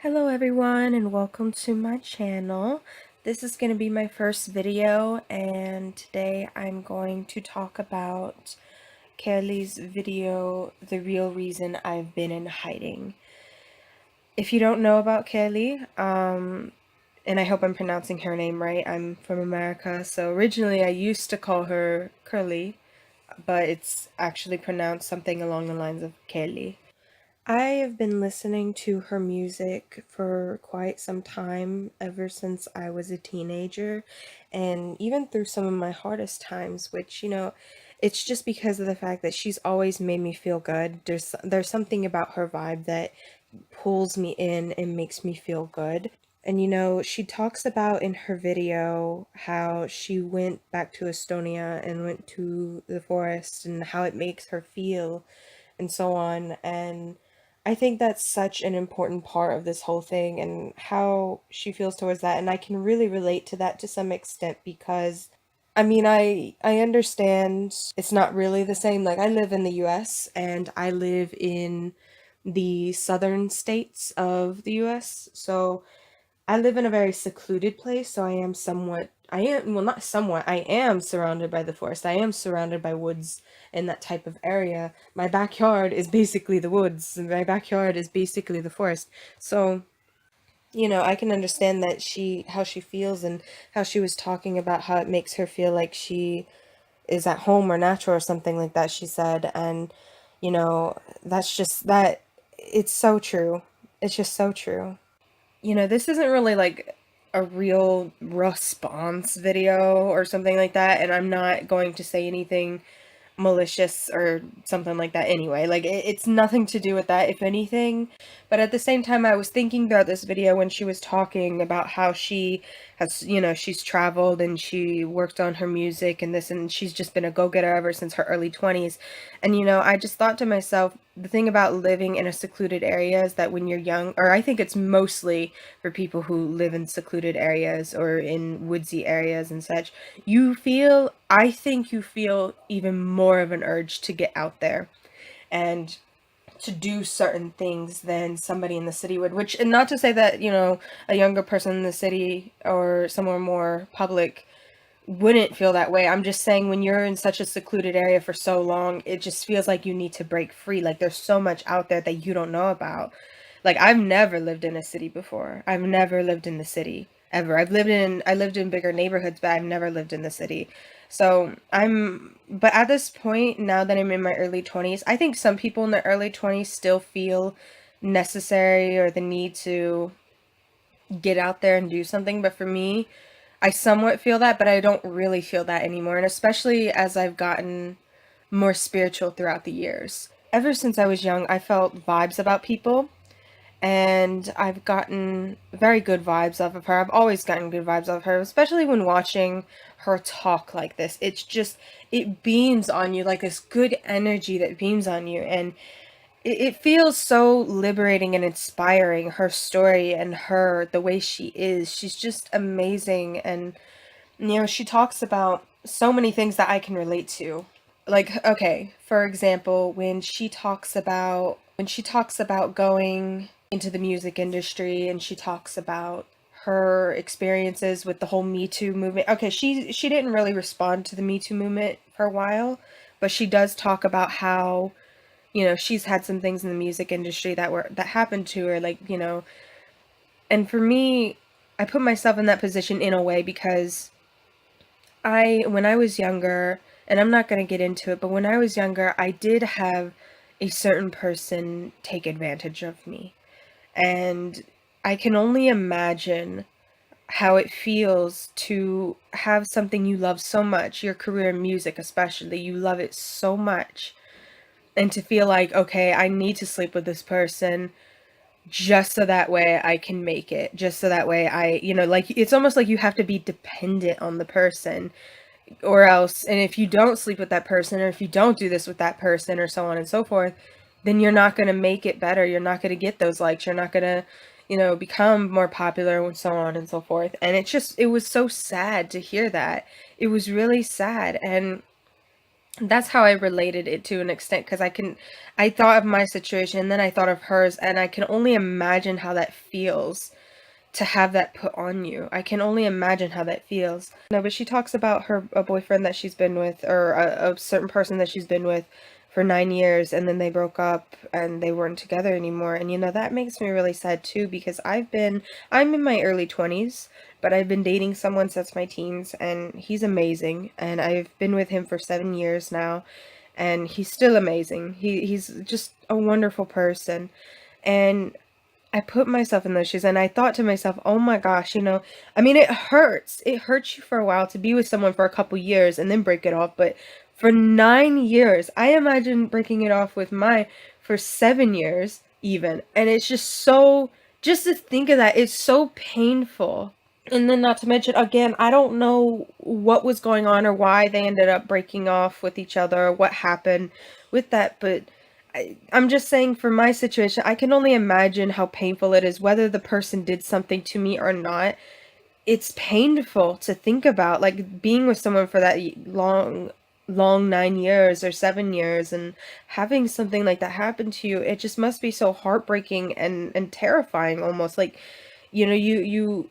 Hello everyone and welcome to my channel. This is going to be my first video and today I'm going to talk about Kerli's video, The Real Reason I've Been in Hiding. If you don't know about Kerli, and I hope I'm pronouncing her name right, I'm from America, so originally I used to call her Curly, but it's actually pronounced something along the lines of Kerli. I have been listening to her music for quite some time, ever since I was a teenager, and even through some of my hardest times, which, it's just because of the fact that she's always made me feel good. There's something about her vibe that pulls me in and makes me feel good. And she talks about in her video how she went back to Estonia and went to the forest and how it makes her feel and so on. And I think that's such an important part of this whole thing and how she feels towards that. And I can really relate to that to some extent because I understand it's not really the same. Like I live in the US and I live in the southern states of the US. So I live in a very secluded place, so well, not somewhat, I am surrounded by the forest. I am surrounded by woods in that type of area. My backyard is basically the woods, and my backyard is basically the forest. So, I can understand that how she feels and how she was talking about how it makes her feel like she is at home or natural or something like that, she said. And, that's just that, it's so true. It's just so true. This isn't really like a real response video or something like that, and I'm not going to say anything malicious or something like that anyway. Like, it's nothing to do with that, if anything. But at the same time, I was thinking about this video when she was talking about how she has, she's traveled and she worked on her music and this, and she's just been a go-getter ever since her early 20s. And, I just thought to myself, the thing about living in a secluded area is that when you're young, or I think it's mostly for people who live in secluded areas or in woodsy areas and such, I think you feel even more of an urge to get out there and to do certain things than somebody in the city would, which, and not to say that, a younger person in the city or somewhere more public wouldn't feel that way. I'm just saying when you're in such a secluded area for so long, it just feels like you need to break free. Like there's so much out there that you don't know about. Like I've never lived in a city before. I've never lived in the city ever. I lived in bigger neighborhoods, but I've never lived in the city. So but at this point, now that I'm in my early 20s, I think some people in their early 20s still feel necessary or the need to get out there and do something. But for me, I somewhat feel that, but I don't really feel that anymore. And especially as I've gotten more spiritual throughout the years. Ever since I was young, I felt vibes about people, and I've gotten very good vibes off of her. I've always gotten good vibes off of her, especially when watching her talk like this. It beams on you, like this good energy that beams on you. And it feels so liberating and inspiring, her story and the way she is. She's just amazing. And, she talks about so many things that I can relate to. Like, okay, for example, when she talks about going into the music industry and she talks about her experiences with the whole Me Too movement. Okay, she didn't really respond to the Me Too movement for a while, but she does talk about how, she's had some things in the music industry that happened to her, like, and for me, I put myself in that position in a way because when I was younger, and I'm not going to get into it, but when I was younger, I did have a certain person take advantage of me. And I can only imagine how it feels to have something you love so much, your career in music especially, you love it so much, and to feel like, okay, I need to sleep with this person just so that way I can make it, just so that way like, it's almost like you have to be dependent on the person or else, and if you don't sleep with that person, or if you don't do this with that person, or so on and so forth, then you're not going to make it better. You're not going to get those likes. You're not going to, become more popular, and so on and so forth. And it was so sad to hear that. It was really sad. And That's how I related it to an extent, because I thought of my situation, and then I thought of hers, and I can only imagine how that feels to have that put on you. I can only imagine how that feels. No, but she talks about a boyfriend that she's been with, or a certain person that she's been with for 9 years, and then they broke up and they weren't together anymore. And that makes me really sad too, because I'm in my early 20s, but I've been dating someone since my teens, and he's amazing, and I've been with him for 7 years now, and he's still amazing. He's just a wonderful person. And I put myself in those shoes, and I thought to myself, oh my gosh, I mean, it hurts. It hurts you for a while to be with someone for a couple years and then break it off. But for 9 years, I imagine breaking it off with for 7 years even. And it's just to think of that, it's so painful. And then, not to mention, again, I don't know what was going on or why they ended up breaking off with each other or what happened with that, but I'm just saying, for my situation, I can only imagine how painful it is, whether the person did something to me or not. It's painful to think about, like, being with someone for that long 9 years or 7 years, and having something like that happen to you. It just must be so heartbreaking and terrifying, almost. Like, you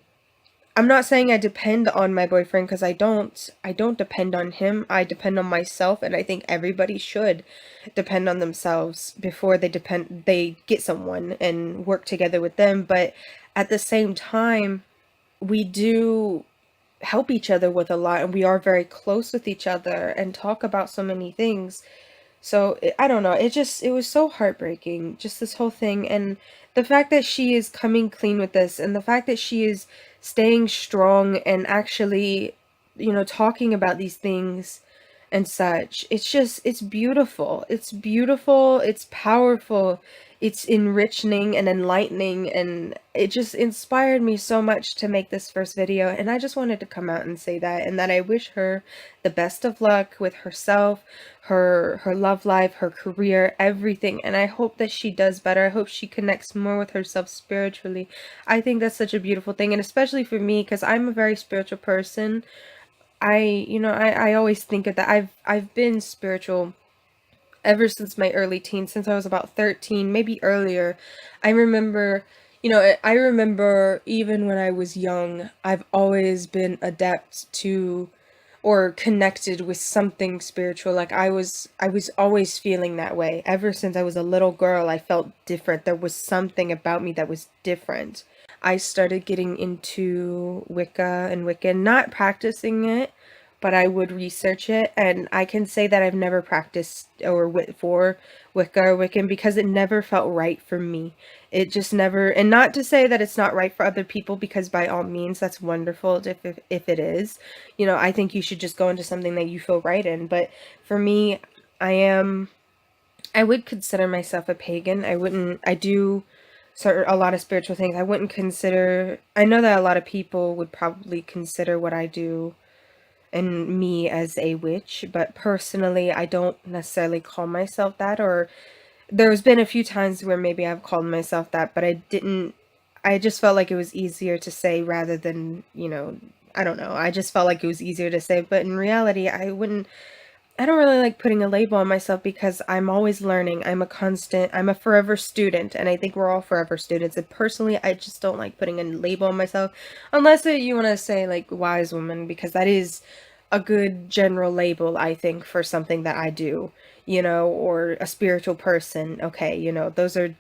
I'm not saying I depend on my boyfriend, because I don't. I don't depend on him. I depend on myself, and I think everybody should depend on themselves before they get someone and work together with them. But at the same time, we do help each other with a lot, and we are very close with each other and talk about so many things. So I don't know. It was so heartbreaking, just this whole thing. And the fact that she is coming clean with this, and the fact that she is staying strong and actually, talking about these things and such. It's beautiful. It's beautiful. It's powerful. It's enriching and enlightening, and it just inspired me so much to make this first video. And I just wanted to come out and say that, and that I wish her the best of luck with herself, her love life, her career, everything. And I hope that she does better. I hope she connects more with herself spiritually. I think that's such a beautiful thing, and especially for me, because I'm a very spiritual person. I always think of that. I've been spiritual ever since my early teens, since I was about 13, maybe earlier. I remember, I remember even when I was young, I've always been adept to, or connected with something spiritual. Like, I was always feeling that way. Ever since I was a little girl, I felt different. There was something about me that was different. I started getting into Wicca and Wiccan, not practicing it, but I would research it, and I can say that I've never practiced or for Wicca or Wiccan, because it never felt right for me. It just never, and not to say that it's not right for other people, because by all means, that's wonderful if it is. I think you should just go into something that you feel right in. But for me, I would consider myself a pagan. I do a lot of spiritual things. I wouldn't consider, I know that a lot of people would probably consider what I do and me as a witch, but personally, I don't necessarily call myself that. Or there's been a few times where maybe I've called myself that, but I didn't. I just felt like it was easier to say, rather than, I don't know. I just felt like it was easier to say, but in reality, I don't really like putting a label on myself, because I'm always learning. I'm a forever student, and I think we're all forever students. And personally, I just don't like putting a label on myself, unless you want to say, like, wise woman, because that is a good general label, I think, for something that I do, or a spiritual person. Okay, those are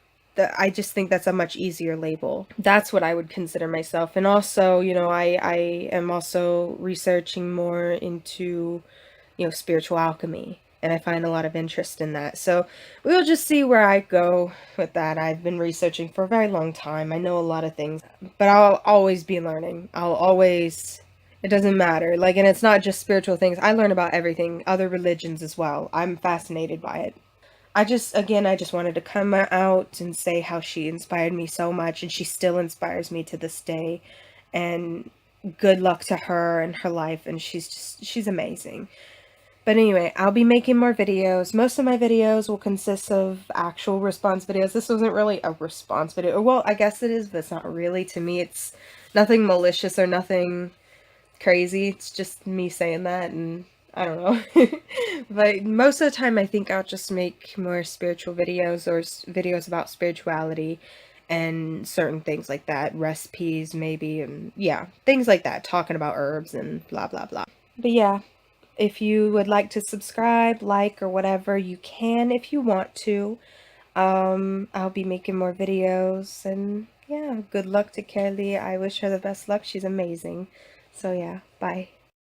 I just think that's a much easier label. That's what I would consider myself. And also, I am also researching more into, spiritual alchemy, and I find a lot of interest in that. So we'll just see where I go with that. I've been researching for a very long time. I know a lot of things, but I'll always be learning. It doesn't matter. Like, and it's not just spiritual things. I learn about everything, other religions as well. I'm fascinated by it. I just wanted to come out and say how she inspired me so much, and she still inspires me to this day. And good luck to her and her life, and she's amazing. But anyway, I'll be making more videos. Most of my videos will consist of actual response videos. This wasn't really a response video. Well, I guess it is, but it's not really. To me, it's nothing malicious or nothing crazy. It's just me saying that, and I don't know. But most of the time I think I'll just make more spiritual videos or videos about spirituality and certain things like that, recipes maybe, and yeah, things like that, talking about herbs and blah blah blah. But yeah, if you would like to subscribe, like, or whatever, you can if you want to. I'll be making more videos, and yeah, good luck to Kerli. I wish her the best luck. She's amazing. So yeah, bye.